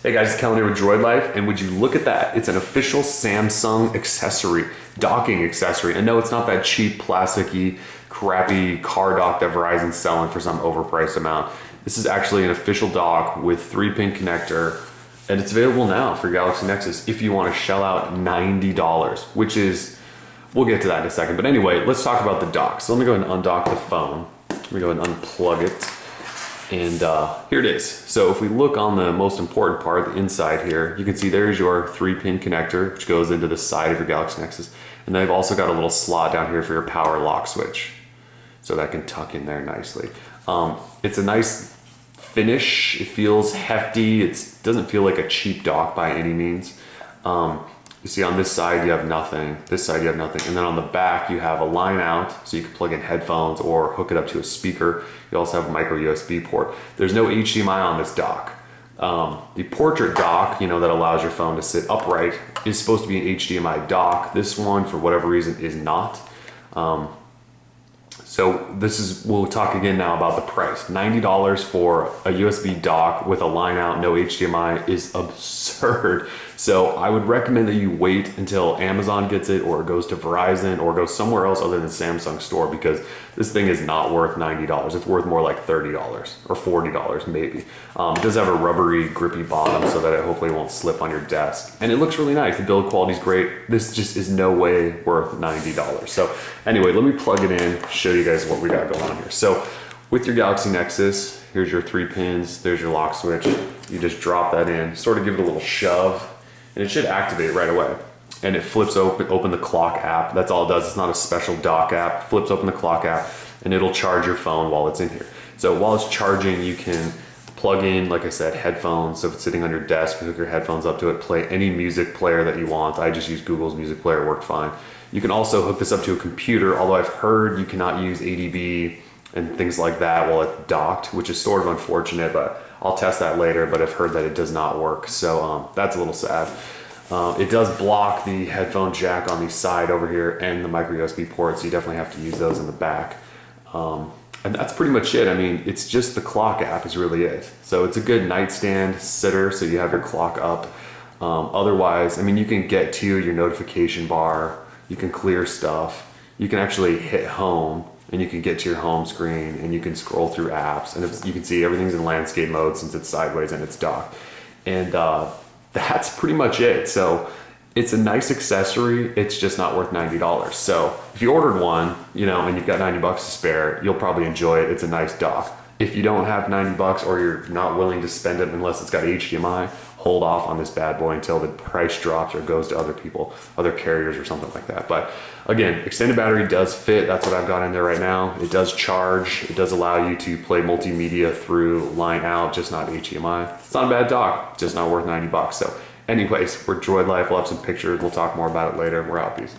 Hey guys, it's Kellen here with Droid Life, and would you look at that? It's an official Samsung accessory, docking accessory. And no, it's not that cheap, plasticky, crappy car dock that Verizon's selling for some overpriced amount. This is actually an official dock with 3-pin connector, and it's available now for Galaxy Nexus if you want to shell out $90, which is, we'll get to that in a second. But anyway, let's talk about the dock. So let me go ahead and undock the phone. Let me go ahead and unplug it. And here it is. So if we look on the most important part, the inside here, you can see there's your 3-pin connector, which goes into the side of your Galaxy Nexus. And they've also got a little slot down here for your power lock switch. So that can tuck in there nicely. It's a nice finish. It feels hefty. It doesn't feel like a cheap dock by any means. You see on this side you have nothing, this side you have nothing, and then on the back you have a line out so you can plug in headphones or hook it up to a speaker. You also have a micro USB port. There's no HDMI on this dock. The portrait dock, that allows your phone to sit upright, is supposed to be an HDMI dock. This one, for whatever reason, is not. So we'll talk again now about the price. $90 for a USB dock with a line out, no HDMI is absurd. So I would recommend that you wait until Amazon gets it, or it goes to Verizon, or goes somewhere else other than Samsung store, because this thing is not worth $90. It's worth more like $30 or $40 maybe. It does have a rubbery, grippy bottom so that it hopefully won't slip on your desk. And it looks really nice. The build quality is great. This just is no way worth $90. So anyway, let me plug it in, show you guys what we got going on here. So with your Galaxy Nexus, here's your 3 pins, there's your lock switch. You just drop that in, sort of give it a little shove, and it should activate right away. And it flips open the clock app. That's all it does. It's not a special dock app. Flips open the clock app, and it'll charge your phone while it's in here. So while it's charging, you can plug in, like I said, headphones. So if it's sitting on your desk, you hook your headphones up to it, play any music player that you want. I just used Google's music player, worked fine. You can also hook this up to a computer, although I've heard you cannot use ADB and things like that while it's docked, which is sort of unfortunate, but I'll test that later. But I've heard that it does not work, so that's a little sad. It does block the headphone jack on the side over here and the micro USB port, so you definitely have to use those in the back. And that's pretty much it. I mean, it's just the clock app is really it. So it's a good nightstand sitter, so you have your clock up. Otherwise, I mean, you can get to your notification bar, you can clear stuff, you can actually hit home, and you can get to your home screen, and you can scroll through apps, and you can see everything's in landscape mode since it's sideways and it's docked. And that's pretty much it. So it's a nice accessory, it's just not worth $90. So if you ordered one, and you've got $90 to spare, you'll probably enjoy it. It's a nice dock. If you don't have $90 or you're not willing to spend it unless it's got HDMI, hold off on this bad boy until the price drops or goes to other people, other carriers or something like that. But again, extended battery does fit. That's what I've got in there right now. It does charge. It does allow you to play multimedia through line out, just not HDMI. It's not a bad dock, just not worth $90. So anyways, we're Droid Life. We'll have some pictures. We'll talk more about it later. We're out. Peace.